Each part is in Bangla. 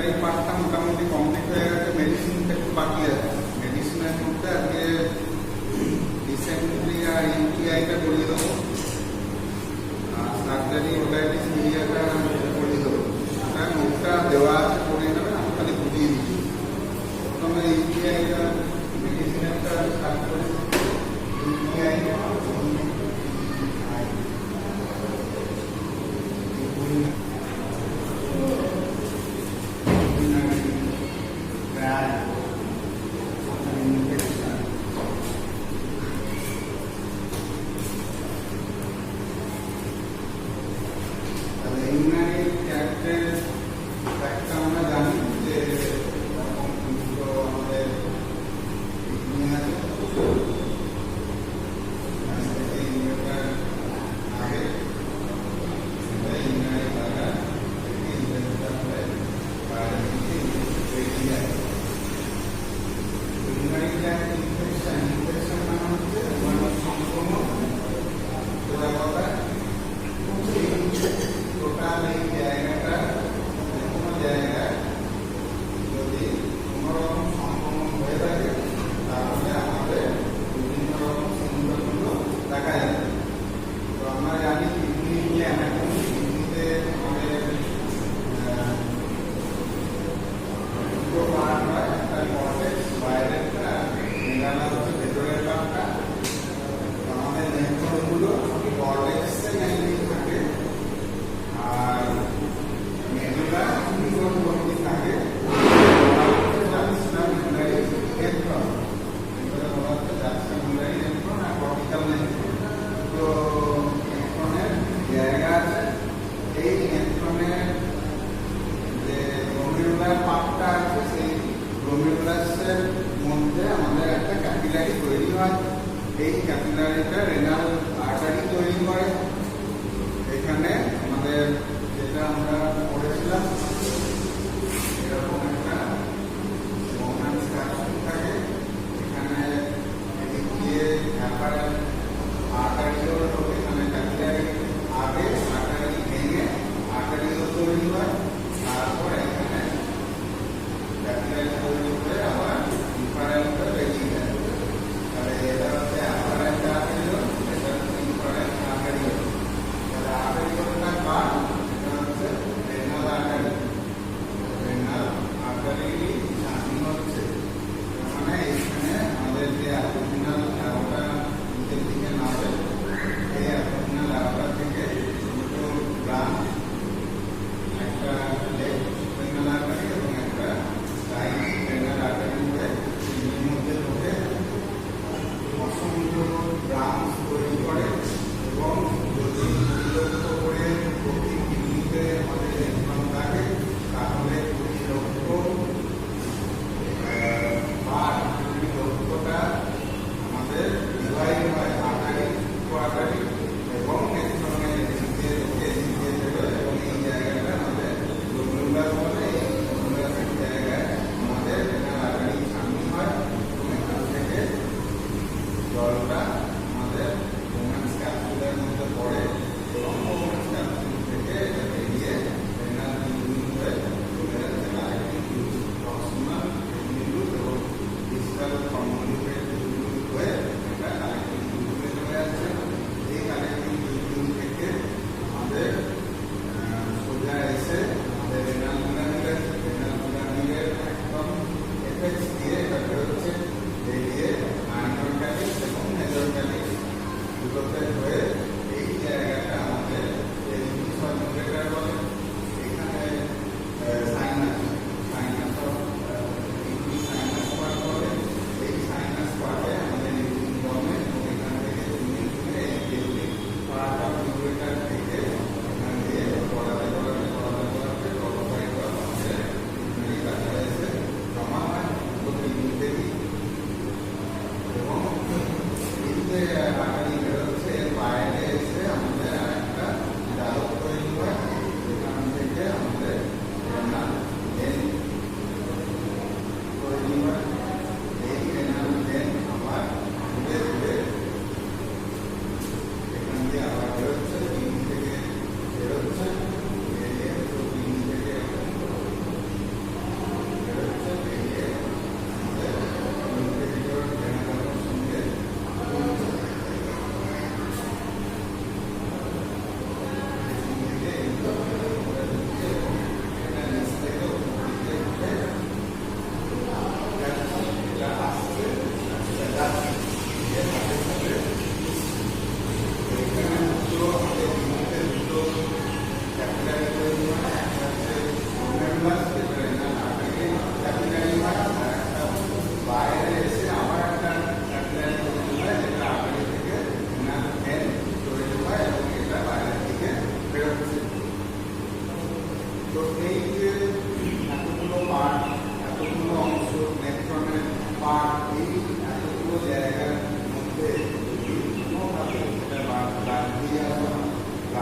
সার্জারি পার্টটা মোটামুটি কমপ্লিট হয়ে গেছে, মেডিসিনটা একটু বাকি আছে। মেডিসিনের মধ্যে আজকে রিসেন্টলি আর ইউটিআইটা করিয়ে দেবো, আর সার্জারি ওটাইটিস মিডিয়াটা করিয়ে দেবো। নোটটা দেওয়া আছে, করে নেবে, আমি খালি বুঝিয়ে দিচ্ছি। প্রথমে ইউটিআইটা মেডিসিনেরটা স্টার্ট করে ইউটিআই মধ্যে আমাদের একটা ক্যাপিলারি তৈরি হয়। এই ক্যাপিলারিটা রেনাল আর্টারি তৈরি করে। এখানে আমাদের যেটা আমরা পড়েছিলাম এরকম একটা মোমেন্টস ক্যাপসুল থাকে, এখানে এদিক দিয়ে অ্যাপারেন্ট আর্টারিও ঢোকে, এখানে ক্যাপিলারি আগে আর্টারি ভেঙে আর্টারিও তৈরি হয়, তারপর এখানে ক্যাপিলারি তৈরি করে আবার ইনফারেন্ট বেরিয়ে যায়। তাহলে এটা হচ্ছে অ্যাপারেন্ট আর্টারিও, এটা হচ্ছে ইনফারেন্ট আর্টারিও। তাহলে আর্টারিওটা কার? এটা হচ্ছে রেনাল আর্টারি। রেনাল আর্টারি জানি হচ্ছে মানে এখানে আমাদের যে অ্যাবডোমিনাল অ্যাওর্টা নিচের দিকে নামে, এই অ্যাবডোমিনাল অ্যাওর্টা থেকে দুটো ব্রাঞ্চ, একটা লেফট রেনাল আর্টারি এবং একটা রাইট রেনাল আর্টারি হয়ে এর মধ্যে ঢোকে, অসংখ্য ব্রাঞ্চ তৈরি করে। এবং যদি লক্ষ্য করে প্রতি কিডনিতে আমাদের ইনকাম থাকে তাহলে 20 লক্ষ বার, 20 লক্ষটা আমাদের ডিভাইড হয় আর্টারি টু আর্টারি এবং নেক্সটনে এদিক দিয়ে ঢোকে, এদিক দিয়ে বেরোয় এবং এই জায়গাটা আমাদের গ্লোমেরুলাস বলে। এই গ্লোমেরুলাসের জায়গায় আমাদের রেনাল আর্টারি সামনে হয় এবং এখান থেকে জলটা আমাদের মোমেন্টস ক্যাপসুলের মধ্যে পড়ে এবং মোমেন্টস ক্যাপসুল থেকে এটা বেরিয়ে রেনাল টিউবিং হয়ে চলে যাচ্ছে আরেকটি টিউব, প্রক্সিমাল টিউবিং এবং ডিসটাল কনভলিউটেড টিউবিং হয়ে এটা আরেকটি টিউবিংয়ে চলে যাচ্ছে। এই আরেকটি টিউবিং থেকে আমাদের সোজা এসে আমাদের রেনাল গ্ল্যান্ডের একদম এফেক্টস দিয়ে এটা বেরোচ্ছে, বেরিয়ে মাইনর ক্যালিক্স এবং মেজর ক্যালিক্স দুটোতে হয়ে এই জায়গাটা আমাদের সার্কুলেটর বলে। এখানে sinus, sinus of kidney sinus part বলে। এই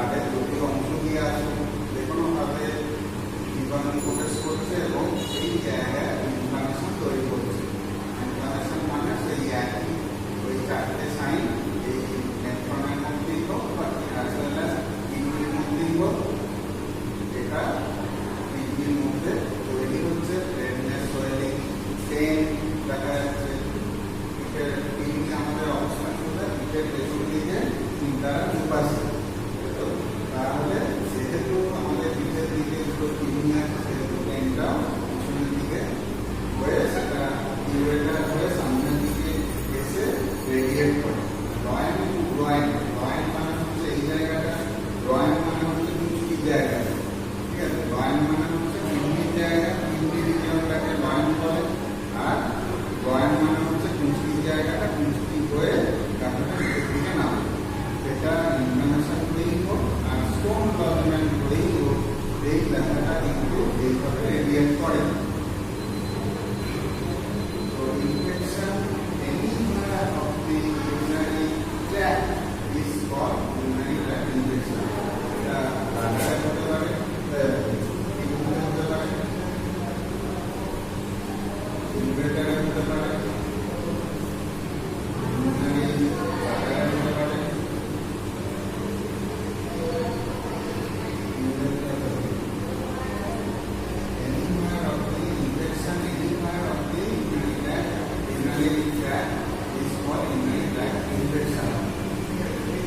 ব্লাডের দুটি অংশ দিয়ে আছে, যে কোনোভাবে জীবাণু প্রবেশ করছে এবং সেই জায়গায় ইনফ্লামেশন তৈরি করছে। ইনফ্লামেশন মানে সেই একই ওই চারটে সাইন এই নেফ্রনের মধ্যেই হোক বা কিডনির মধ্যেই হোক, এটা কিডনির মধ্যে তৈরি হচ্ছে। রেডনেস, সোয়েলিং, পেন দেখা যাচ্ছে। কিডনি আমাদের অবস্থান করে পিঠের পেছন দিকে তারা দুপাশে, তাহলে যেহেতু আমাদের পিঠের দিকে দুটো কিডনি আছে, সেহেতু পেনটা পিছনের দিকে হয়ে সেটা ইউরেটার হয়ে সামনের দিকে এসে রেডিয়েট করে। রয়েন টু গ্রয়েন, রয়েন মানে হচ্ছে এই জায়গাটা, গ্রয়েন মানে হচ্ছে মুচকির জায়গাটা, ঠিক আছে। রয়েন মানে হচ্ছে কিডনির জায়গা, কিডনির রিজিয়নটাকে রয়েন বলে, আর গ্রয়েন মানে হচ্ছে মুচকির জায়গাটা, মুচকি হয়ে কাপড়টা নিচের দিকে নামে। সেটা ইনফ্লামেশন হলেই হোক আর স্টোন গভর্নমেন্ট হলেই হোক, এই ব্যথাটা কিন্তু এইভাবে রেডিয়েট করে। তো infection anywhere of the urinary tract is called urinary tract infection. এটা রাস্তায় হতে পারে, কিডনিতে হতে পারে, ইউরেটারে হতে পারে, urinary bladder হতে পারে, anywhere of the infection, anywhere of the urinary tract is called urinary tract infection.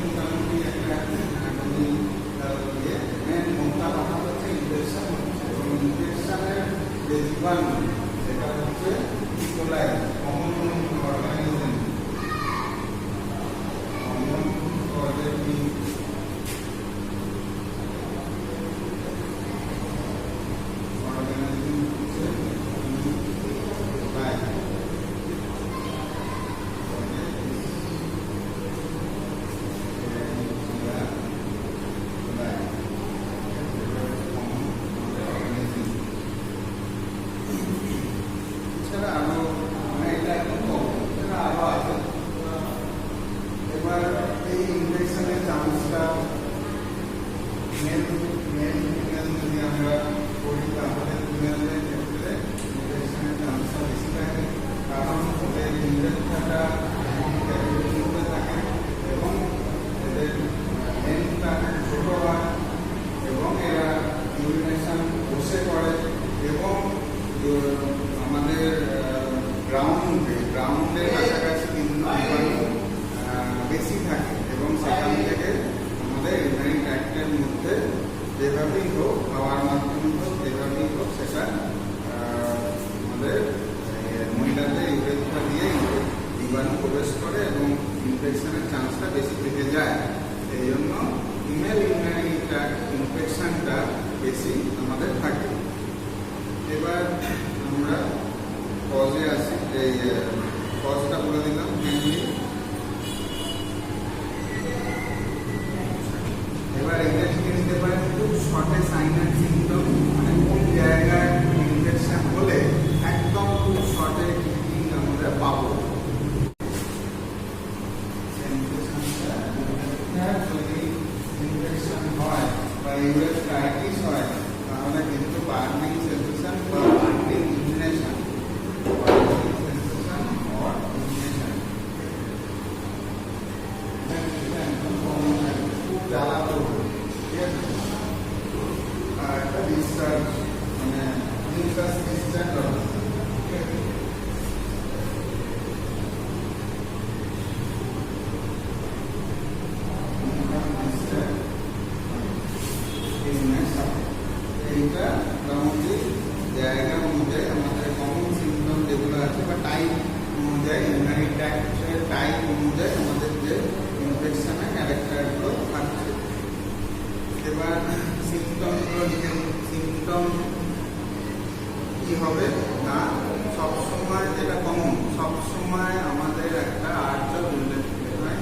মোটামুটি একটা মেন মোটা কথা হচ্ছে ইনফেকশন হচ্ছে, এবং ইনফেকশনের যে জীবাণু সেটা হচ্ছে E. coli, common organism, common organism. আমাদের গ্রাউন্ডের কাছাকাছি কিন্তু বেশি থাকে, এবং সেখান থেকে আমাদের ইউরিনারি ট্র্যাক্টের মধ্যে যেভাবেই হোক, খাওয়ার মাধ্যমে হোক, যেভাবেই হোক, সেটা আমাদের মহিলাদের ইউরেথ্রা দিয়ে জীবাণু প্রবেশ করে এবং ইনফেকশনের চান্সটা বেশি থেকে যায়। এই জন্য ফিমেল ইউরিনারি ট্র্যাক্ট ইনফেকশনটা বেশি আমাদের থাকে। এবার আমরা কজে আসি, এই কজটা বলে দিলাম মেনলি। এবার এটা লিখে নিতে পারেন খুব শর্টে সাইন অ্যান্ড সিম্পটম, মানে কোন জায়গায় ইনফেকশন হলে একদম খুব শর্টে কি আমরা পাবো। যদি ইনফেকশন হয় বা ইউরেথ্রাইটিস হয়, তাহলে কিন্তু বার্নিং সেন্সেশন বা বার্নিং ইনহেলেশন, খুব জ্বালাতো, ঠিক আছে। আর একটা ডিসচার্জ, মানে নিউক্লিয়াস ডিসচার্জ হবে, ঠিক আছে। এইটা মোটামুটি জায়গা অনুযায়ী আমাদের কমন সিমটম যেগুলো আছে বা টাইপ অনুযায়ী, ইউরিনারি ট্র্যাক্টের টাইপ অনুযায়ী আমাদের যে ইনফেকশনের ক্যারেক্টারগুলো থাকছে। এবার সিমটমগুলো লিখে, সিমটম কি হবে না, সবসময় যেটা কমন, সবসময় আমাদের একটা আর্চ অফ ইউরিনেশন হয়।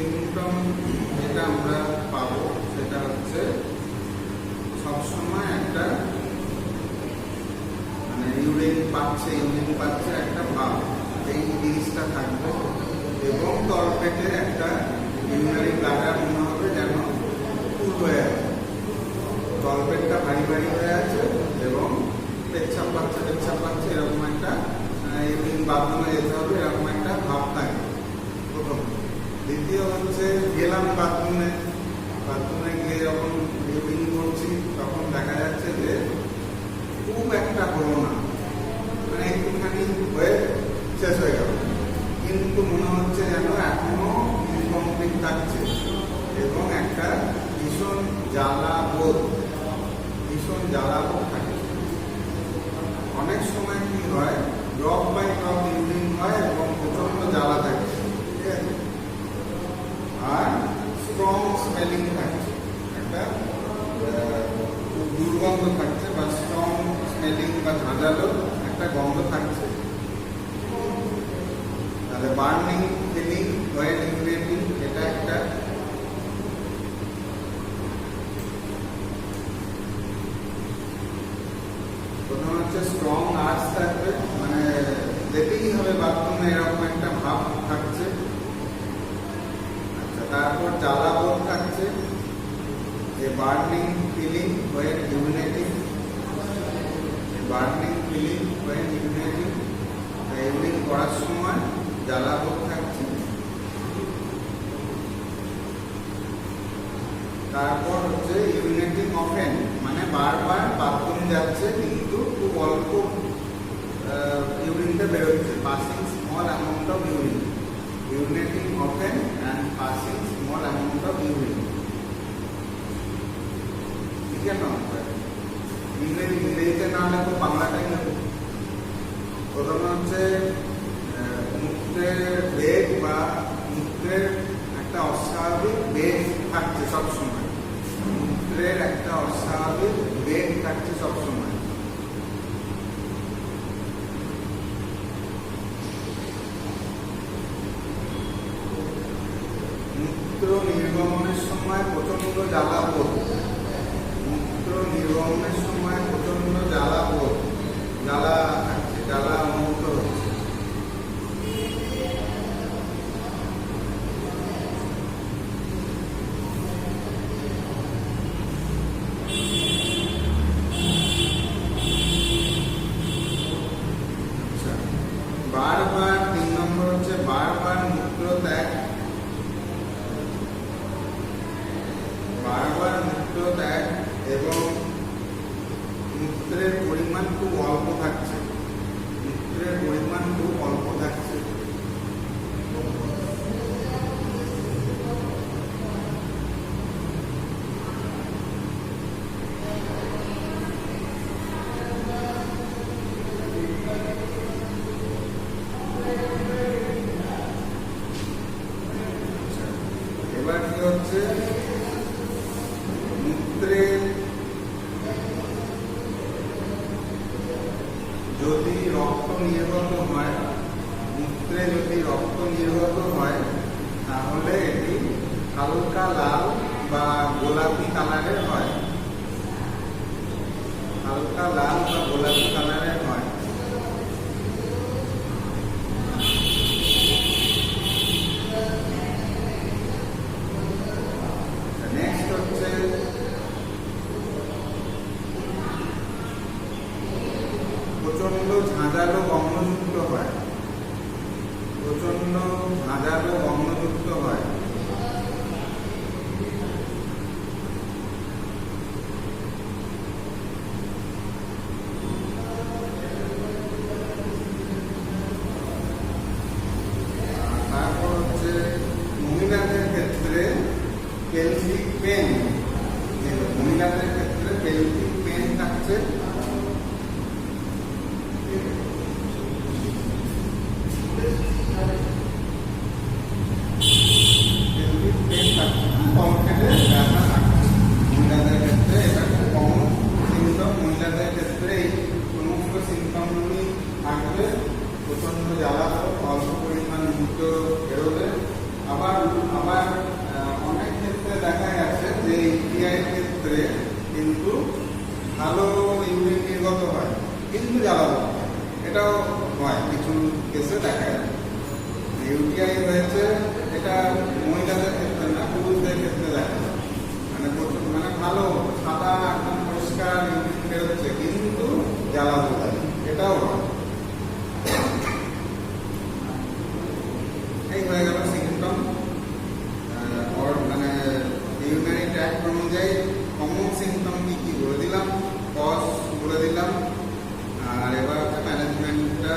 সিমটম যেটা আমরা পাবো সেটা হচ্ছে সবসময় একটা মানে ইউরিন পাচ্ছে একটা ভাব, এই জিনিসটা থাকবে এবং তলপেটে একটা ইউরিনারি ব্লাডার মনে হবে যেন ফুল হয়ে আছে, তলপেটটা ভারী ভারী হয়ে আছে এবং পেচ্ছাপ পাচ্ছে এরকম একটা ইউরিন বাথরুমে যেতে হবে এরকম একটা ভাব থাকে প্রথম। দ্বিতীয় হচ্ছে গেলাম বাথরুমে গিয়ে যখন ইউরিন করছি তখন দেখা যাচ্ছে যে খুব একটা হলো না, মানে একটুখানি হয়ে শেষ হয়ে গেল, কিন্তু মনে হচ্ছে যেন এখনো ইনকমপ্লিট থাকছে এবং একটা ভীষণ জ্বালা বোধ থাকে। অনেক সময় কি হয়, ড্রপ বাই ড্রপ ইউরিন হয় এবং প্রচন্ড জ্বালা থাকে, ঠিক আছে, আর স্ট্রং স্মেলিং থাকছে, একটা দুর্গন্ধ থাকছে বা স্ট্রং স্মেলিং বা ঝাঁঝালো একটা গন্ধ থাকছে। তাহলে বার্নিং ফিলিং ওয়েন ইউরিনেটিং এটা একটা। প্রথম হচ্ছে স্ট্রং আর্চ থাকবে, মানে যেতেই হবে বাথরুমে এরকম একটা ভাব থাকছে। আচ্ছা, তারপর জ্বালা বোধ থাকছে, যে বার্নিং ফিলিং ওয়েন ইউরিনেটিং, ইউরিন করার সময় জ্বালা বোধ থাকছে। তারপর হচ্ছে ইউরিনেটিং অফেন, মানে বারবার বাথরুম যাচ্ছে কিন্তু খুব অল্প ইউরিনটা বেরোচ্ছে, passing small amount of urine, urinating often and passing small amount of urine. ঠিক আছে, ইংরেজিতে না হলে তো বাংলাটাই হবে। প্রথমে হচ্ছে মূত্রের বেগ বা মূত্রের একটা অস্বাভাবিক বেগ থাকছে সবসময়, মূত্রের একটা অস্বাভাবিক বেগ থাকছে সবসময়। মূত্র নির্গমনের সময় প্রচন্ড জ্বালা বোধ, জ্বালা থাকছে, জ্বালা অনুভূত হচ্ছে। বারবার 3 নম্বর হচ্ছে বারবার মূত্র ত্যাগ, এবং মূত্রের পরিমাণ খুব অল্প থাকছে, এবার কি হচ্ছে, মূত্রে যদি রক্ত নির্গত হয়, তাহলে এটি হালকা লাল বা গোলাপি কালারের হয়, নেক্সট হচ্ছে প্রচন্ড ঝাঁঝালো গন্ধযুক্ত হয়, তারপর হচ্ছে মহিলাদের ক্ষেত্রে পেলভিক পেন, থাকছে, মহিলাদের ক্ষেত্রে এটা খুব কমন সিমটম, মহিলাদের ক্ষেত্রে এই সমস্ত সিমটমগুলি থাকবে, প্রচন্ড জ্বালা, অল্প পরিমাণ মূত্র বেরোবে, আবার এটাও হয়, কিছু কেসে দেখা যায়। ইউটিআই হয়েছে, এটা মহিলাদের ক্ষেত্রে না, পুরুষদের ক্ষেত্রে দেখা যায়। মানে মানে ভালো সাদা একদম পরিষ্কার ইউরিন বেরোচ্ছে, কিন্তু জ্বালা বোঝা, এটাও হয়। এই হয়ে গেল সিমটম। মানে ইউরিনারি ট্র্যাক্ট অনুযায়ী কমন সিমটম কি কি বলে দিলাম, কজ বলে দিলাম। আর এবার হচ্ছে ম্যানেজমেন্টটা।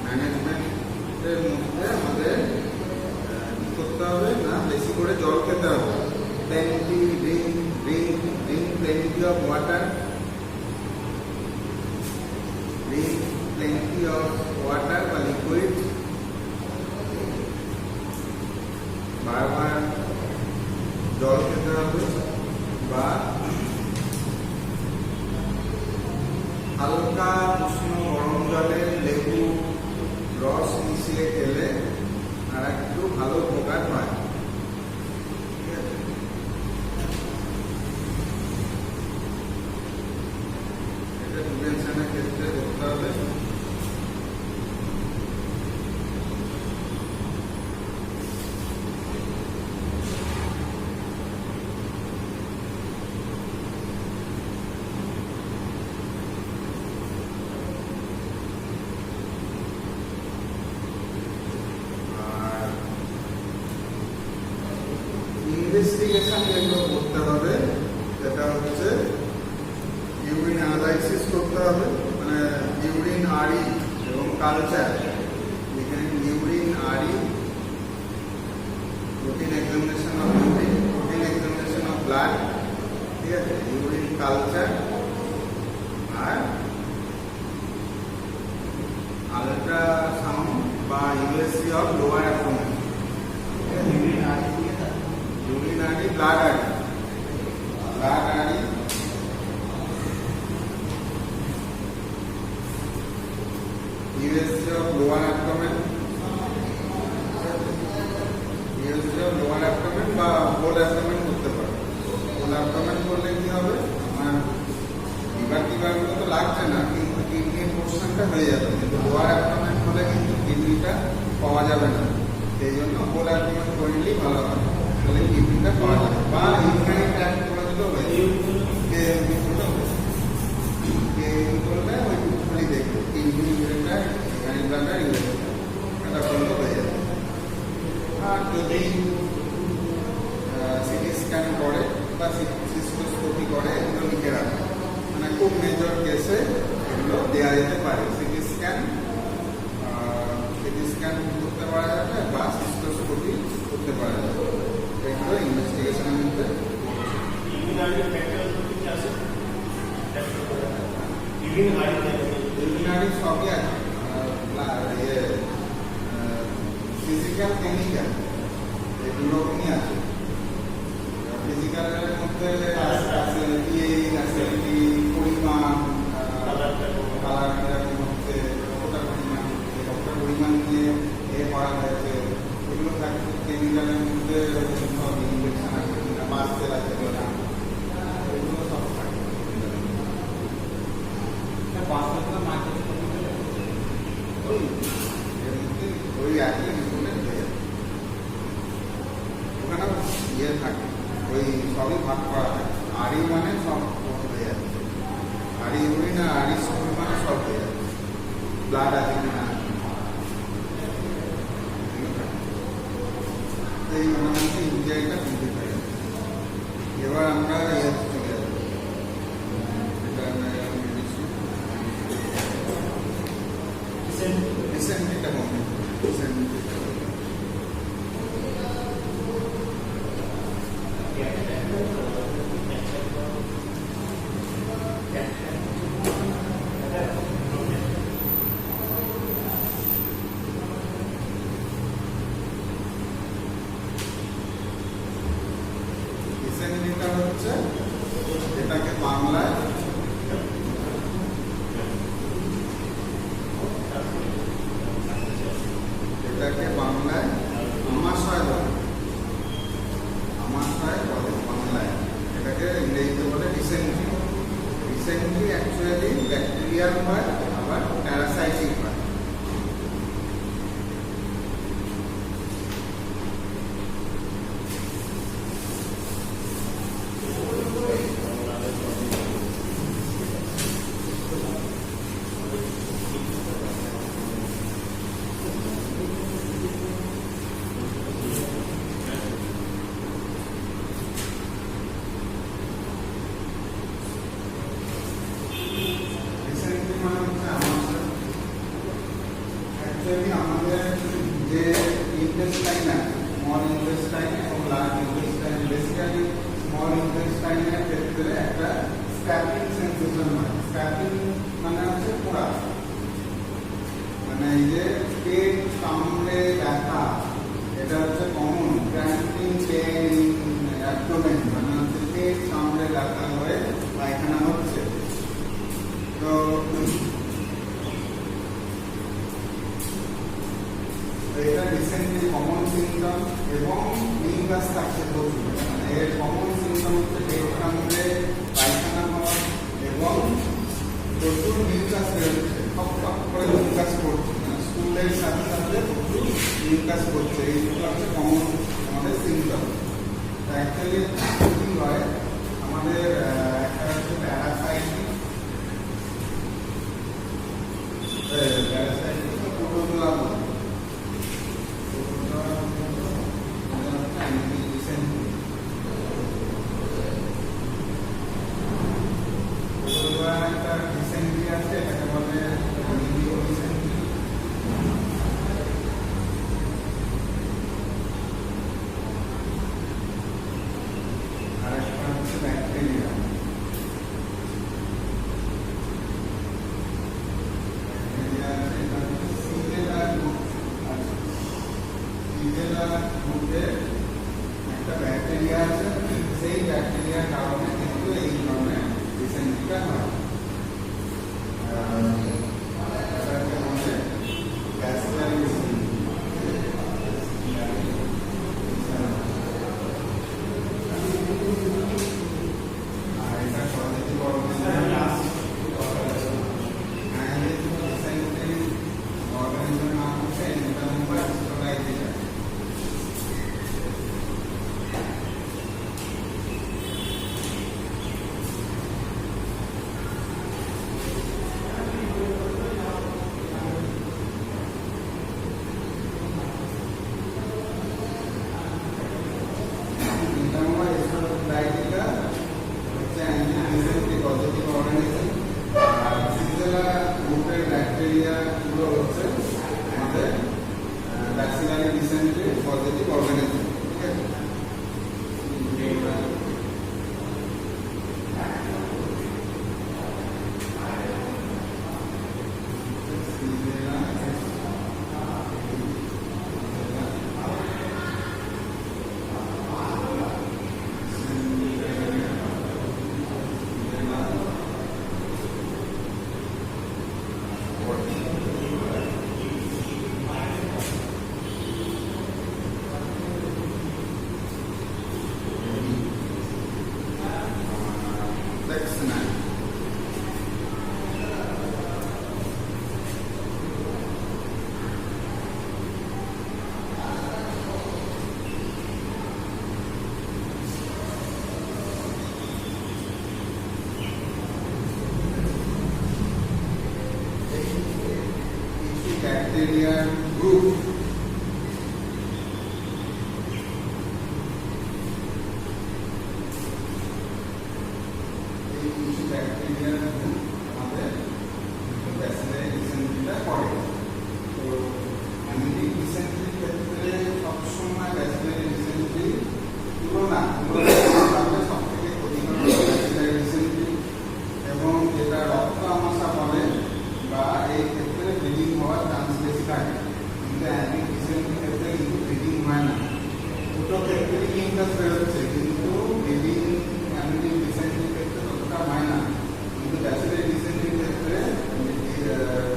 ম্যানেজমেন্টের মধ্যে আমাদের কি করতে হবে না, বেশি করে জল খেতে হবে। drink plenty of water, drink plenty of water বা লিকুইড। বারবার জল খেতে হবে, বা হালকা উষ্ণ গরম জলে লেবু রস মিশিয়ে খেলে আর একটু ভালো উপকার হয়। ঠিক আছে, এটা প্রিভেনশনের ক্ষেত্রে করতে হবে। ইনভেস্টিগেশন যেগুলো করতে হবে, সেটা হচ্ছে ইউরিন অ্যানালাইসিস করতে হবে, মানে ইউরিন আরই এবং কালচার। এখানে ইউরিন আরই, routine examination of urine, routine examination of blood, ঠিক আছে, ইউরিন কালচার, আর আলট্রাসাউন্ড বা USC of lower abdomen. Urine आड़ी, ब्लड आड़ी, USC of lower abdomen, USC of lower abdomen বা হোল অ্যাবডোমেন করতে পারে। হোল অ্যাবডোমেন করলে কি হবে, আমার লিভার গুলো তো লাগছে না, কিন্তু কিডনির পোর্শনটা হয়ে যাবে। কিন্তু লোয়ার অ্যাবডোমেন হলে কিন্তু কিডনিটা পাওয়া যাবে না, সেই জন্য হোল অ্যাবডোমেন করলেই ভালো হয়। কিডনিটা পাওয়া যাবে, বা ইউরিনারি ট্র্যাক্ট করে দিলেও হয়ে যাবে। করলে ওই টুকলি দেখবে কিডনি ইউরিনটা, ইউরিনারি ব্লাডটা, এটা করলেও হয়ে যাবে। আর যদি সিটি স্ক্যান করে বা সিস্টোস্কোপি করে, এগুলো লিখে রাখবে। মানে খুব মেজর কেসে এগুলো দেওয়া যেতে পারে। সিটি স্ক্যান করতে পারা যাবে, বা সিস্টোস্কোপি করতে পারা যাবে। এগুলো ইনভেস্টিগেশনের মধ্যে। ইউরিনারি সবই আছে, ফিজিক্যাল কেমিক্যাল এগুলো আছে। ফিজিক্যালের মধ্যে অ্যাসিডিটি, পরিমাণ, কালার কিরকম হচ্ছে, কতটা পরিমাণ নিয়ে করা হয়েছে, এগুলো থাকে। কেমিক্যালের মধ্যে সব ইনজেকশন আছে কিনা, মাস্কেল আছে কিনা, এগুলো সব থাকে। ওই একই ইনস্ট্রুমেন্ট হয়ে যাবে, ওখানে ইয়ে থাকে, ওই সবই ভাগ করা থাকে। আড়ি মানে সব হয়ে যাচ্ছে, আড়ি ইউরিন আর আড়ি স্টোর মানে সব হয়ে যাচ্ছে। ব্লাড আছে কিনা, এই মোটামুটি ইউটিআইটা কমপ্লিট হয়ে যাবে। এবার আমরা চলে যাবো, রিসেন্টলিটা কমপ্লিট। রিসেন্টলিটা হচ্ছে এটাকে বাংলায় ডিসেন্ট্রি অ্যাকচুয়ালি ব্যাকটেরিয়াল হয় আবার প্যারাসাইটিক হয়। আমাদের যে ইন্টেস্টাইন আছে, স্মল ইন্টেস্টাইন এবং লার্জ ইন্টেস্টাইন, বেসিক্যালি স্মল ইন্টেস্টাইনের ক্ষেত্রে একটা স্ক্র্যাপিং সেন্সেশন হয়। স্ক্র্যাপিং মানে হচ্ছে পোড়া, মানে এই যে পেট কামড়ে ব্যথা, এটা হচ্ছে common cramping pain in abdomen, মানে হচ্ছে পেট কামড়ে ব্যথা হয়ে পায়খানা হচ্ছে। তো এটা রিসেন্টলি কমন সিমটম এবং মিউকাস থাকছে প্রচুর, মানে এর কমন সিমটম হচ্ছে পেট কামড়ে পায়খানা হওয়া এবং প্রচুর মিউকাস বেরোচ্ছে, টপ টপ করে মিউকাস করছে, মানে স্কুলের সাথে সাথে প্রচুর মিউকাস করছে। এইগুলো হচ্ছে কমন আমাদের সিমটম। অ্যাকচুয়ালি কি হয়, আমাদের একটা হচ্ছে প্যারাসাইটিক প্রোটোজোয়া একটা ডিসেন্ট্রি আছে, এটাকে বলে ডিসেন্ট্রি। আর একটা হচ্ছে ব্যাকটেরিয়া। একটা ব্যাকটেরিয়া আছে, সেই ব্যাকটেরিয়ার কারণে কিন্তু এই ধরনের ডিসেন্ট্রিটা হয়। ব্যাকটেরিয়া গুলো হচ্ছে আমাদের ব্যাকটেরিয়াল ডিসেন্ট্রি পজিটিভ অর্গানিজম। ঠিক আছে, bacteria group. এই কিছু ব্যাকটেরিয়া গ্রুপ আমাদের ব্যাসিলারি ডিসেন্ট্রিটা করে। তো অ্যামিনিক ডিসেন্ট্রির ক্ষেত্রে সবসময় ব্যাসিলারি ডিসেন্ট্রি তুলনা সব থেকে ক্ষতিকর ব্যাসিলারি ডিসেন্ট্রি, এবং যেটা রক্ত আমাশা বলে বা এই ক্ষেত্রে ব্লিডিং হওয়ার চান্স বেশি থাকে। কিন্তু অ্যামিনিক ডিসেন্ট্রির ক্ষেত্রে কিন্তু ব্লিডিং হয় না, দুটো ক্ষেত্রে মিউকাস বেরোচ্ছে, কিন্তু ব্লিডিং অ্যামিনিক ডিসেন্ট্রির ক্ষেত্রে ততটা হয় না। কিন্তু ব্যাসিলারি ডিসেন্ট্রির ক্ষেত্রে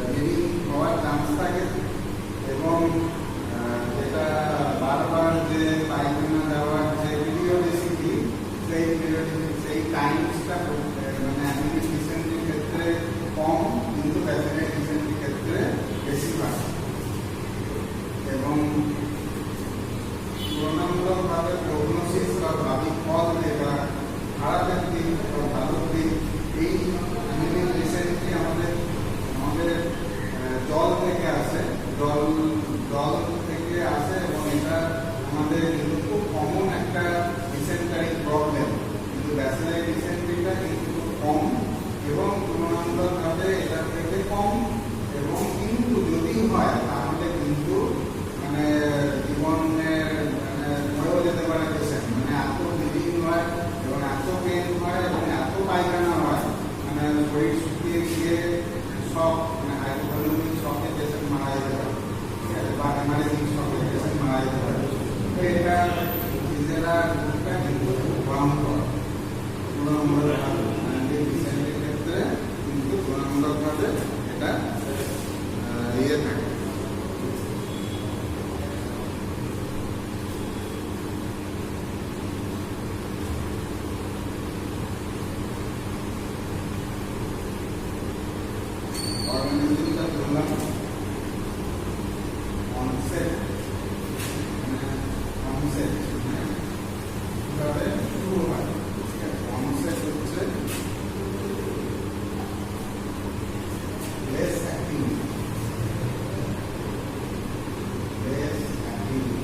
ব্লিডিং হওয়ার চান্স থাকে, এবং যেটা বারবার যে পায়খানা যাওয়ার যে পিরিয়ডিসিটি, সেই টাইমসটা মানে অ্যামিনিক ডিসেন্ট্রি ভাবে প্রগনোসিস বা ভাবি ফল দেওয়া, খারাপের দিক বা ভালোর দিক, এই রিসেন্টলি আমাদের আমাদের জল থেকে আসে, জল জল থেকে আসে এবং এটা আমাদের কিন্তু খুব কমন একটা ডিসেন্টারি প্রবলেম, কিন্তু ব্যাসিলারি ডিসেন্ট্রিটা কিন্তু খুব কম এবং তুলনামূলকভাবে এটার থেকে কম, এবং কিন্তু যদি হয় তাহলে কিন্তু মানে জীবনের মানে মরেও যেতে পারে পেশেন্ট, মানে এত ব্লিডিং হয় এবং এত পেন হয় এবং এত পায়খানা হয়, মানে শরীর শুকিয়ে গিয়ে সব মানে হাইপোভলিউমিক শকে পেশেন্ট মারা যেতে পারে, ঠিক আছে, বা হেমারেজিক শকে পেশেন্ট মারা যেতে পারে। তো এটা নিজেরা রোগটা কিন্তু ভয়ঙ্কর তুলনামূলকভাবে ডিসেন্টের ক্ষেত্রে কিন্তু তুলনামূলকভাবে এটা ইয়ে থাকে। অর্গানিজমটা বললাম কনসেপ্ট, কনসেপ্ট কিভাবে শুরু হয়, কনসেপ্ট হচ্ছে লেস অ্যাক্টিভিটি, লেস অ্যাক্টিভিটি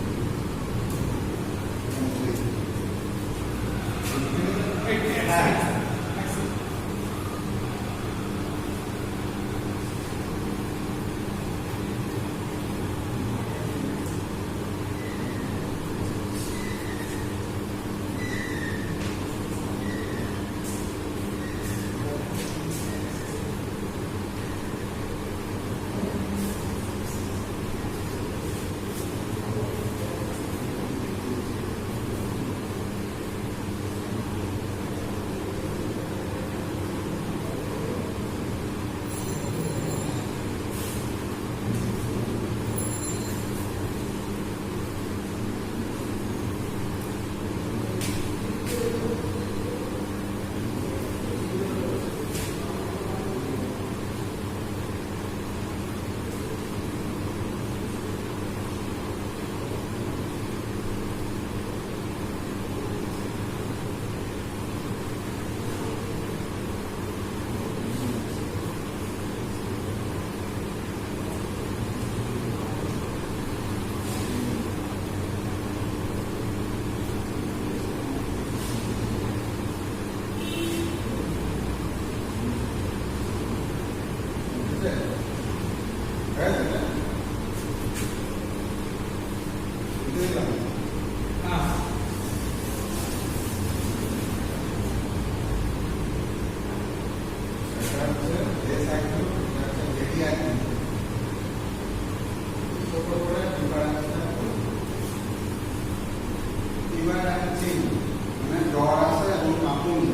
মানে জ্বর আসে এবং কাঁপুনি,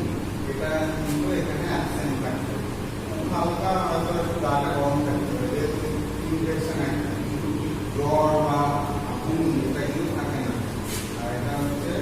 এটা কিন্তু এখানে অ্যাবসেন্ট থাকবে, হালকা হয়তো একটু গাটা গরম থাকতে হবে, যেহেতু ইনফেকশন একটা, কিন্তু জ্বর বা কাঁপুনি এটা কিন্তু থাকে না। আর এটা হচ্ছে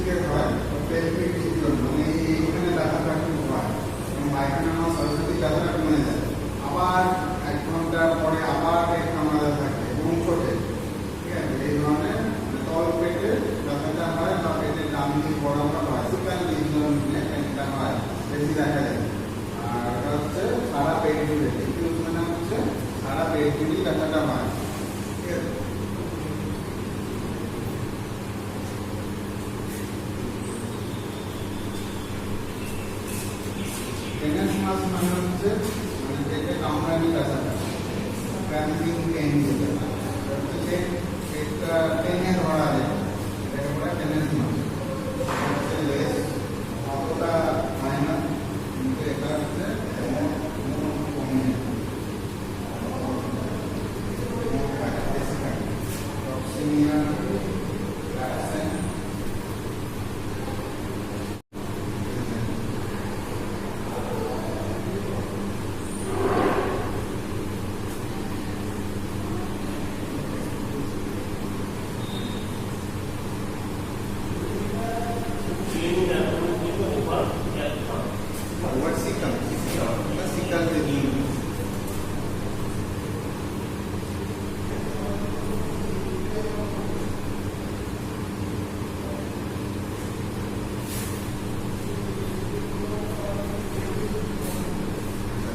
দিকে হয় পেলভিক রিজিয়ন মানে এইখানে ব্যথাটা একটু হয় এবং পায়খানা আমার সরস্বতী ব্যথাটা কমে যায়। আবার 1 ঘন্টা পরে আবার পেটটা আমাদের থাকে এবং ছোটে, ঠিক আছে? এই ধরনের তল পেটে ব্যথাটা হয় বা পেটের ডান দিকে বরাবর হয়, সুপার রিজিয়ন পেটটা হয়, বেশি দেখা যায়। আর এটা হচ্ছে সারা পেট জুড়ে, ডিফিউজ মানে হচ্ছে সারা পেট জুড়েই ব্যথাটা হয়, ঠিক আছে? টেনেসমাস মানে হচ্ছে মানে পেটে কামড়ানি ব্যথাটা, ক্র্যাম্পিং পেইন যেটা হচ্ছে পেটটা টেনে ধরা যায়, এটাকে বলে টেনেসমাস। লেস অতটা হয় না কিন্তু এটা হচ্ছে কমে বেশি থাকে। টক্সিমিয়া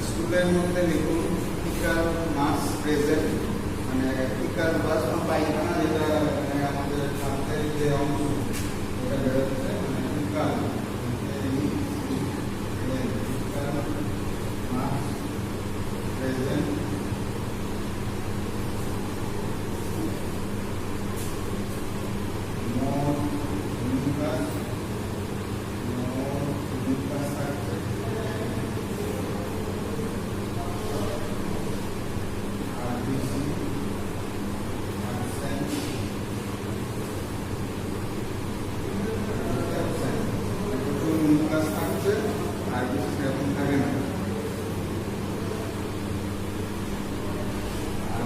স্টুলের মধ্যে লিখুন ফিকাল মাস প্রেজেন্ট, মানে ফিকাল বাস বা পায়খানা যেটা মানে আমাদের খাদ্যের যে অংশ ওটা বেরোচ্ছে মানে ফিকাল মাস প্রেজেন্ট। মোর মিউকাস থাকছে, আর কিছু সেরকম থাকে না। আর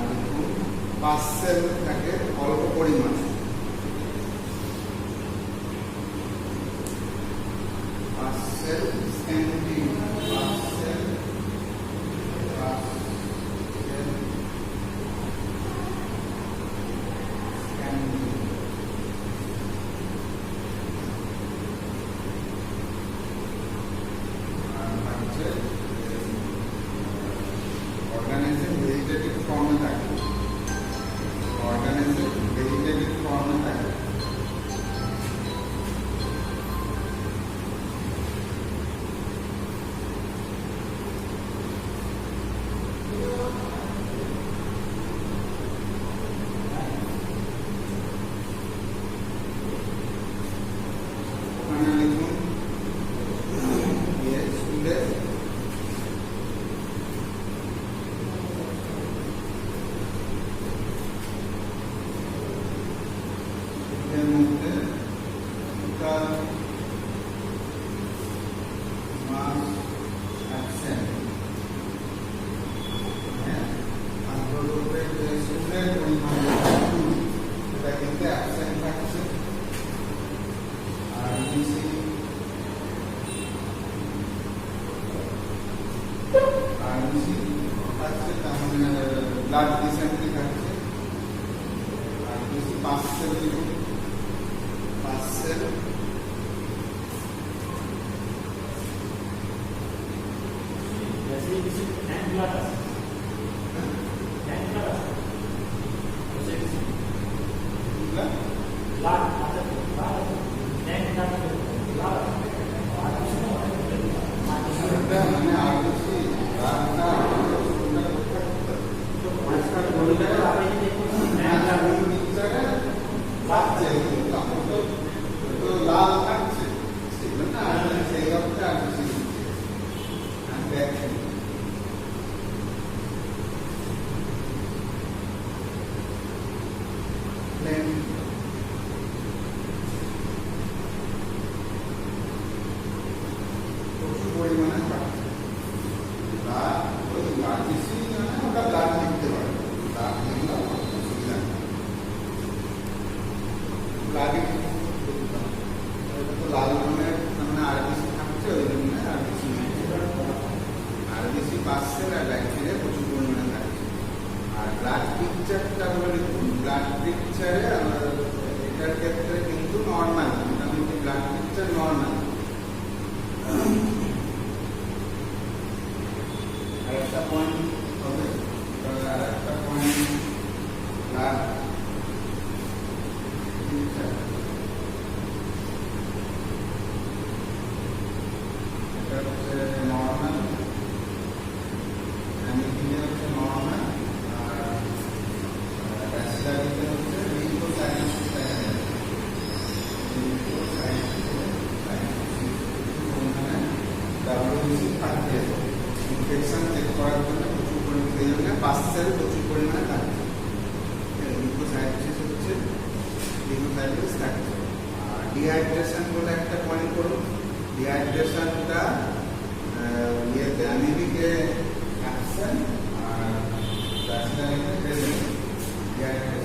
পার্সেল থাকে অল্প পরিমাণ, parcel standing, parcel organism vegetative ফর্মে থাকে, অর্গানিজম ভেজিটেটিভ ফর্মে থাকে। ওখানে লিখুন স্কুলে এর মধ্যে ফিকাল মাস অ্যাবসেন্ট, আন্তর্জাতিক যে স্কুলের পরিমাণ সেটা কিন্তু অ্যাবসেন্ট থাকছে। আর বেশি থাকছে তার মানে ব্লাড ডিসেন্ট্রি থাকছে। আর বেশি পার্সেল লিখুন, পার্সেল মানে আর বেশি রাস্তা পরিষ্কার করলে লাগছে তো লাল থাকছে সেগুলো না আসলে সেই অর্থে আর বেশি প্রচুর পরিমাণে থাকছে। ওই বেশি মানে ওটা ব্লাড লিখতে পারে, ব্লাড লিখলে অসুবিধা নেই। ব্লাডে এটা হচ্ছে নর্মাল, অ্যামিবিয়া হচ্ছে নর্মাল, আর ব্যাসিলারিতে হচ্ছে লিউকোসাইটোসিস দেখা যায়। WBC থাকবে ইনফেকশন চেক করার জন্য প্রচুর পরিমাণে, এই জন্য পাসেল প্রচুর পরিমাণে থাকবে। লিউকোসাইটোসিস হচ্ছে লিউকোসাইটোসিস থাকছে। আর ডিহাইড্রেশন বলে একটা পয়েন্ট করুন। ডিহাইড্রেশনটা ইয়েতে অ্যানিমিকে অ্যাবসেন্ট আর ব্যাসিলারিতে প্রেজেন্ট ডিহাইড্রেশন।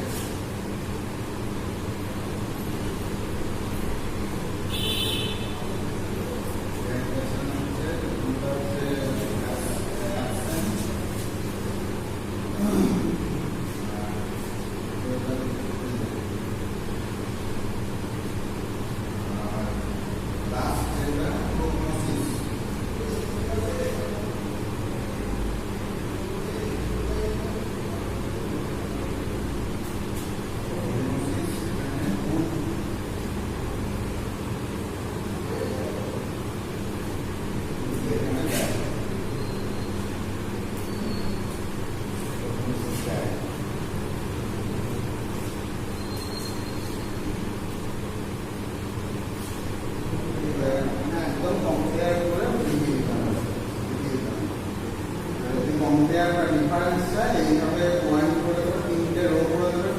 কম্পেয়ার বা ডিফারেন্সটা এইভাবে পয়েন্ট করে দেবে, তিনটে রো করে দেবে।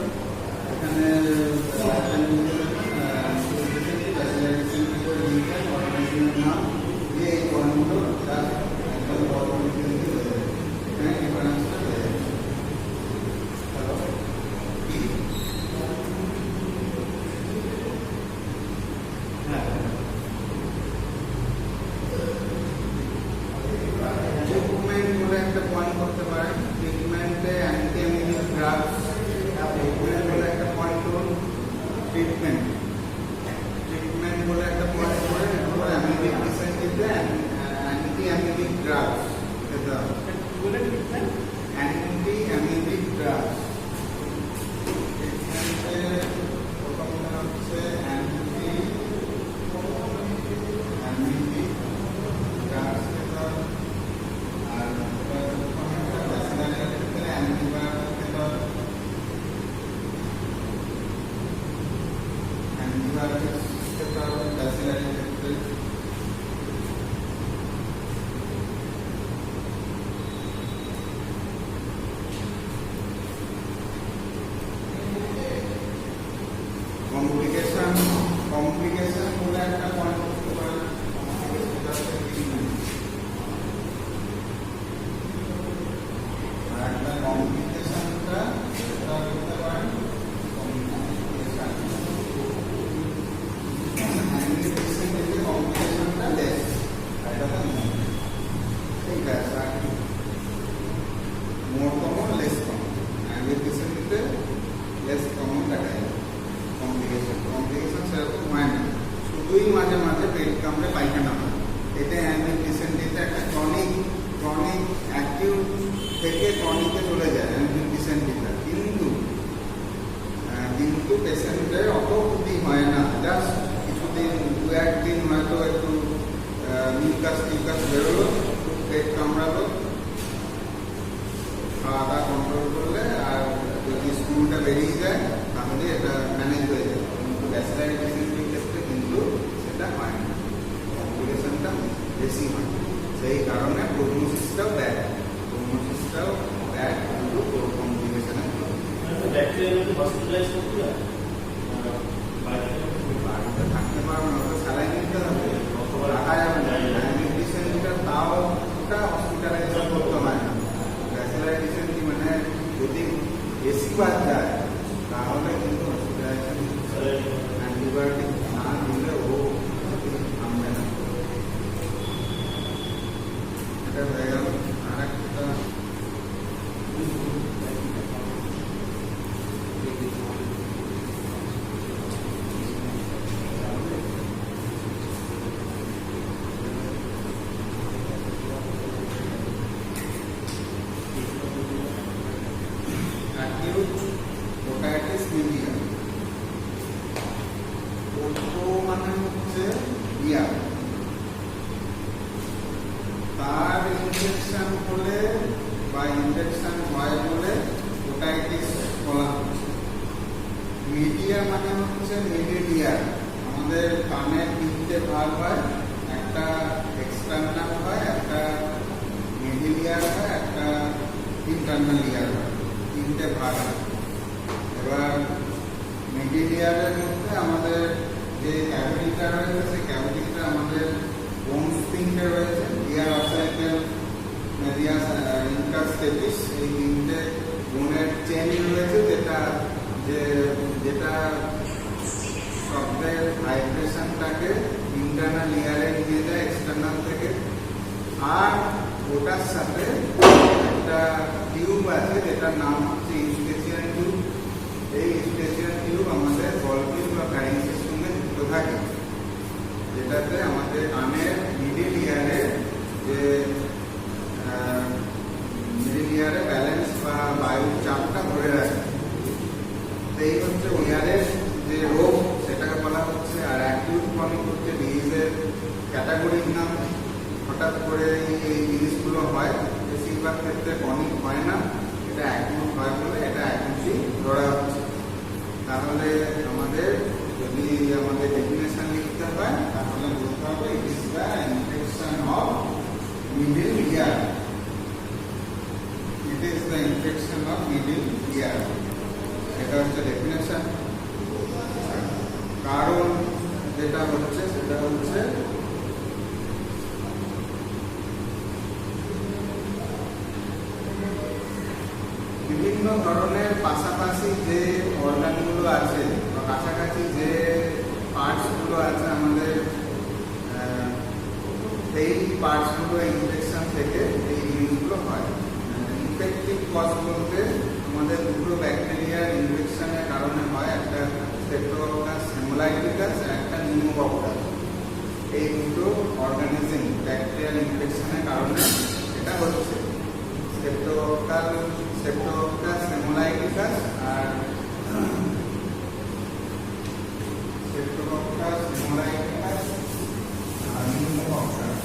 এখানে নাম দিয়ে এই পয়েন্টগুলো একদম বড় দিয়ে দেবে, এখানে ডিফারেন্সটা দেবে। ট্রিটমেন্ট বলে একটা পয়েন্ট করতে পারেন। ট্রিটমেন্টে অ্যান্টি অ্যামিবিক ড্রাগস, ট্রিটমেন্ট বলে একটা পয়েন্ট করুন। ট্রিটমেন্ট ট্রিটমেন্ট বলে একটা পয়েন্ট করেন। এরপর অ্যামিবিক ডিসেন্ট্রিতে অ্যান্টি অ্যামিবিক ড্রাগস খেতে হবে। অ্যান্টি অ্যামিবিক ড্রাগস ট্রিটমেন্টে প্রথমটা হচ্ছে অ্যান্টি অ্যামিবিক ড্রাগস খেতে হবে। আর ব্যাসিলারির ক্ষেত্রে অ্যান্টিবায়োটিক খেতে হবে। অ্যান্টিবায়োটিক খেতে হবে ব্যাসিলারির ক্ষেত্রে। কমপ্লিকেশন বলে একটা পয়েন্ট করতে পারেন। সেটা হচ্ছে ট্রিটমেন্ট। আর একটা কমপ্লিকেশনটা সেটা করতে পারেন কমপ্লিকেশন। কমপ্লিকেশনটা লেস, এটা তো ঠিক আছে। আর মোর কমন লেস কমন, অ্যামিবিসিতে লেস কমন দেখা যায়। কমপ্লিকেশন সেরকম হয় না, শুধুই মাঝে মাঝে পেট কামড়ে পায়খানা হয়। এটা অ্যামিবিসিতে একটা ক্রনিক অ্যাকিউট থেকে ক্রনিকে চলে যায় অ্যামিবিসিটা। কিন্তু পেশেন্টের অত ক্ষতি হয় না, জাস্ট কিছুদিন 2-1 দিন হয়তো একটু মিউকাস বেরোলো, পেট কামড়ালো, খাওয়া দাওয়া কন্ট্রোল করলে আর যদি স্কুলটা বেরিয়ে যায় তাহলে এটা ম্যানেজ হয়ে যায়। কিন্তু ব্যাচেলার ডিসেন্ট্রির ক্ষেত্রে কিন্তু সেটা হয় না, কমপ্লিকেশনটা বেশি হয়। সেই কারণে প্রগনোসিসটাও ব্যাড কিন্তু কমপ্লিকেশনের বাড়িতে থাকতে পারবে না, ওটা স্যালাইন নিতে হবে, রাখা যাবে না। ডিসেন্ট্রিটা তাও ওটা হসপিটালাইজেশন করতে হয় না। ব্যাচেলার ডিসেন্ট্রি মানে যদি বেশি বাদ যায় তাহলে কিন্তু হসপিটালাইজেশন, অ্যান্টিবায়োটিক না দিলে ও থামবে না। এটা হয়ে গেল। আর একটা acute মিডিয়া মানে হচ্ছে মিডিয়ার, আমাদের কানের তিনটে ভাগ হয়, একটা এক্সটার্নাল হয়, একটা মিডিল ইয়ার হয়, একটা ইন্টারনাল ইয়ার হয়, তিনটে ভাগ হয়। এবার মিডিল ইয়ারের মধ্যে আমাদের যে ক্যাভিটিটা রয়েছে সেই ক্যাভিটিটা আমাদের বোনস তিনটে রয়েছে, ইয়ার অসাইকেল, মেডিয়াস, ইন্টারস্টেপিস, এই তিনটে বোনের চেন রয়েছে, যেটা শব্দের ভাইব্রেশনটাকে ইন্টারনাল ইয়ারে নিয়ে যায় এক্সটার্নাল থেকে। আর ওটার সাথে একটা টিউব আছে যেটার নাম হচ্ছে ইউস্টেচিয়ান টিউব। এই ইউস্টেচিয়ান টিউব আমাদের গলগি বা ফ্যারিংসের সঙ্গে যুক্ত থাকে, যেটাতে আমাদের কানের মিডিল ইয়ারে যে মিডিল ইয়ারে ব্যালেন্স বা বায়ুর চাপটা ধরে রাখে। এই হচ্ছে ইয়ারের যে রোগ সেটাকে বলা হচ্ছে। আর অ্যাকিউট ক্রনিক হচ্ছে ডিজিজের ক্যাটাগরির নাম। হঠাৎ করে এই জিনিসগুলো হয়, বেশিরভাগ ক্ষেত্রে ক্রনিক হয় না, এটা অ্যাকিউট হয় বলে এটা অ্যাকিউটলি ধরা হচ্ছে। তাহলে আমাদের যদি আমাদের ডেফিনেশন লিখতে হয় তাহলে বলতে হবে it is the infection of middle year. It is the infection of middle ইয়ার, এটা হচ্ছে ডেফিনেশন। কারণ যেটা হচ্ছে সেটা হচ্ছে বিভিন্ন ধরনের পাশাপাশি যে অর্গানগুলো আছে বা কাছাকাছি যে পার্টসগুলো আছে আমাদের, এই পার্টসগুলো ইনফেকশন থেকে এই জিনিসগুলো হয়। ইনফেক্টিভ কজ বলতে আমাদের দুটো ব্যাকটেরিয়ার ইনফেকশনের কারণে হয়, একটা স্ট্রেপ্টোকক্কাস হেমোলাইটিকাস আর একটা নিউমোকক্কাস। এই দুটো অর্গানিজম ব্যাকটেরিয়াল ইনফেকশনের কারণে এটা হচ্ছে। স্ট্রেপ্টোকক্কাস হেমোলাইটিকাস আর নিউমোকক্কাস।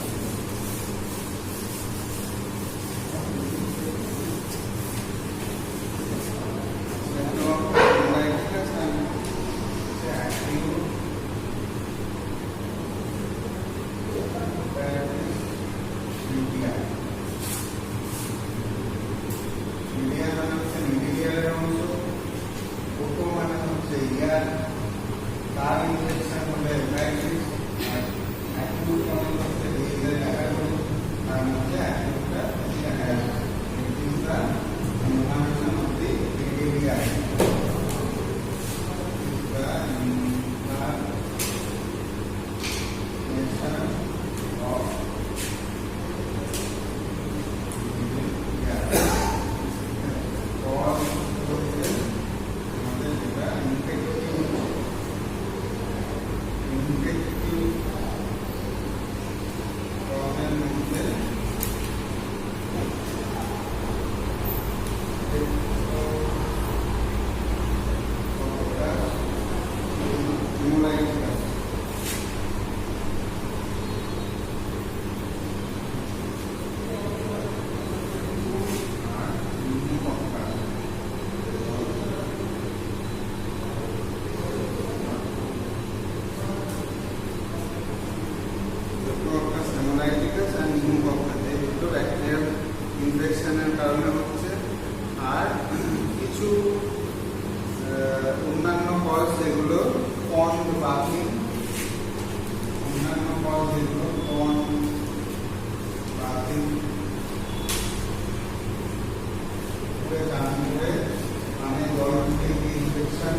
ইনফেকশনের কারণে হচ্ছে। আর কিছু অন্যান্য কজ যেগুলো পন্ড বাথিং, অন্যান্য কজ যেগুলো পন্ড বাথিং জানলে মানে জল থেকে ইনফেকশন,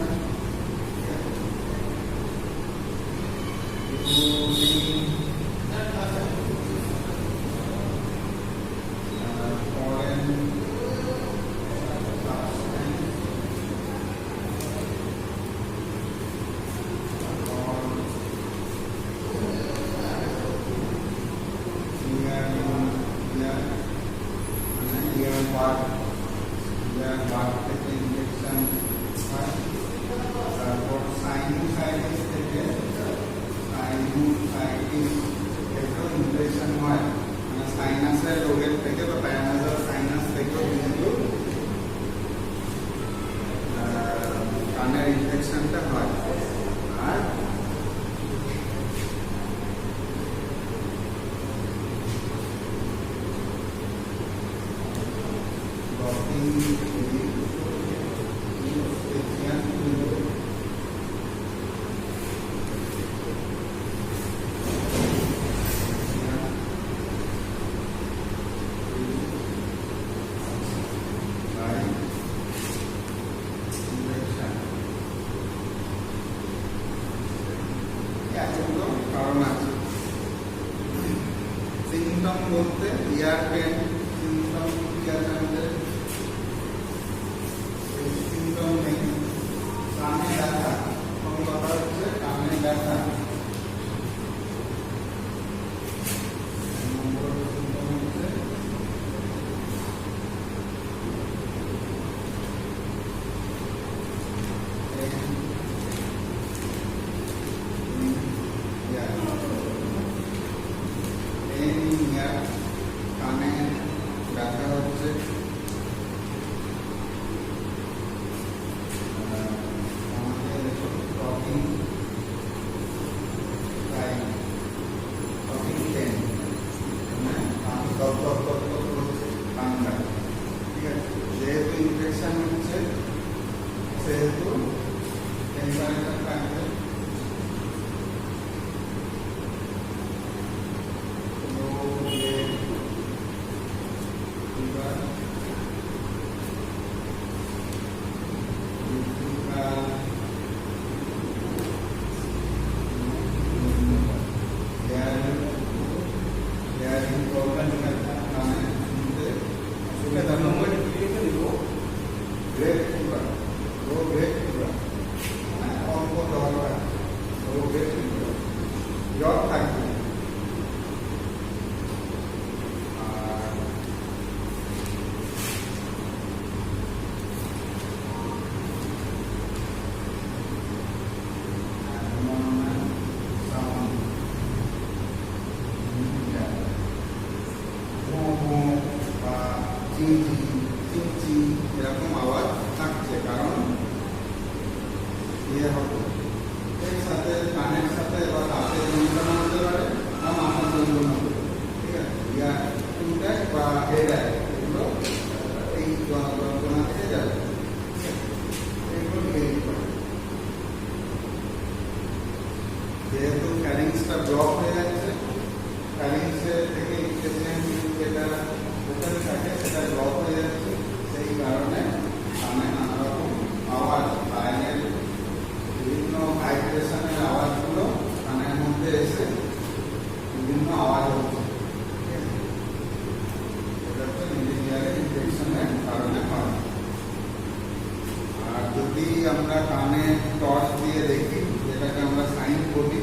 সাইনাসের রোগের থেকে বা প্যারানাসাল সাইনাস থেকেও কিন্তু কানের ইনফেকশনটা হয়। আর এতগুলো কারণ আছে। সিমটম বলতে ইয়ার পেন সিমটম কি আছে আমাদের? সিমটম নেই। কানে ব্যথা, কোন কথা হচ্ছে কানে ব্যথা। কানে ব্যথা হচ্ছে, যেহেতু ইনফেকশন হচ্ছে সেহেতু টেম্পারেচার থাকবে, জ্বর থাকবে। আর এরকম আওয়াজ থাকছে, কারণ ইয়ে হবে এর সাথে কানের সাথে বা দাঁতের যন্ত্রণা হতে পারে বা মাথার যন্ত্রণা হতে পারে। ঠিক আছে, ইয়ার টুটাক বা হেডাক এগুলো এই যন্ত্রণা থেকে যাবে, এগুলো তৈরি করে। যেহেতু ফ্যারিংসটা ব্লক হয়ে যাচ্ছে, ফ্যারিংসের থেকে ইনফেকশন যেটা ওখানে থাকে সেটা ব্লক হয়ে যাচ্ছে, সেই কারণে কানে নানা রকম আওয়াজ, বাইরের বিভিন্ন ভাইব্রেশনের আওয়াজগুলো কানের মধ্যে এসে বিভিন্ন আওয়াজ হচ্ছে। এটা হচ্ছে মিডিয়ারের ইনফেকশনের কারণে হয়। আর যদি আমরা কানে টর্চ দিয়ে দেখি, যেটাকে আমরা সাইন বলি,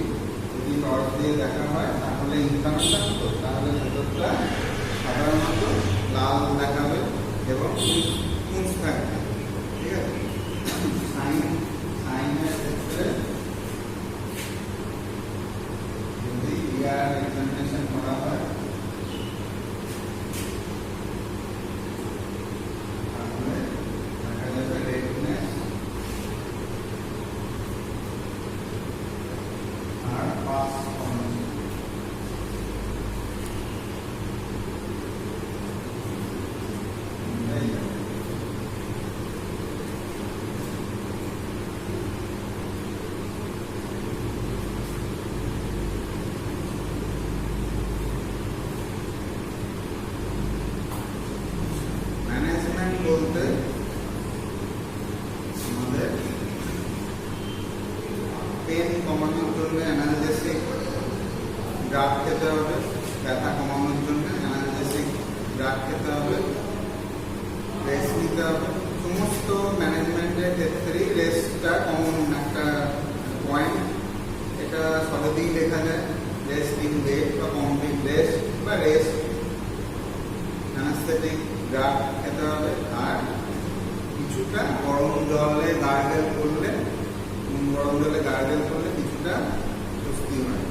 যদি টর্চ দিয়ে দেখা হয় তাহলে ইনফেকশন তো, তাহলে ভেতরটা সাধারণত লাল দেখাবে এবং পুঁজ থাকবে। ঠিক আছে, সাইনের ক্ষেত্রে যদি ইয়ার এক্সামিনেশন করা হয় তাহলে দেখা যাবে রেডনেস আর পাস বলতে আমাদের পেন কমানোর জন্য অ্যানালজেসিক ড্রাগ খেতে হবে, ব্যথা কমানোর জন্য অ্যানালজেসিক ড্রাগ খেতে হবে, রেস্ট নিতে হবে। সমস্ত ম্যানেজমেন্টের ক্ষেত্রেই রেস্টটা কমন একটা পয়েন্ট, এটা সবেতেই লেখা যায়, রেস্ট ইন বেড বা কমপ্লিট রেস্ট বা রেস্ট। অ্যানাস্থেটিক ড্রাগ খেতে হবে, আর কিছুটা গরম জলে গার্গেল করলে কিছুটা স্বস্তি হয়।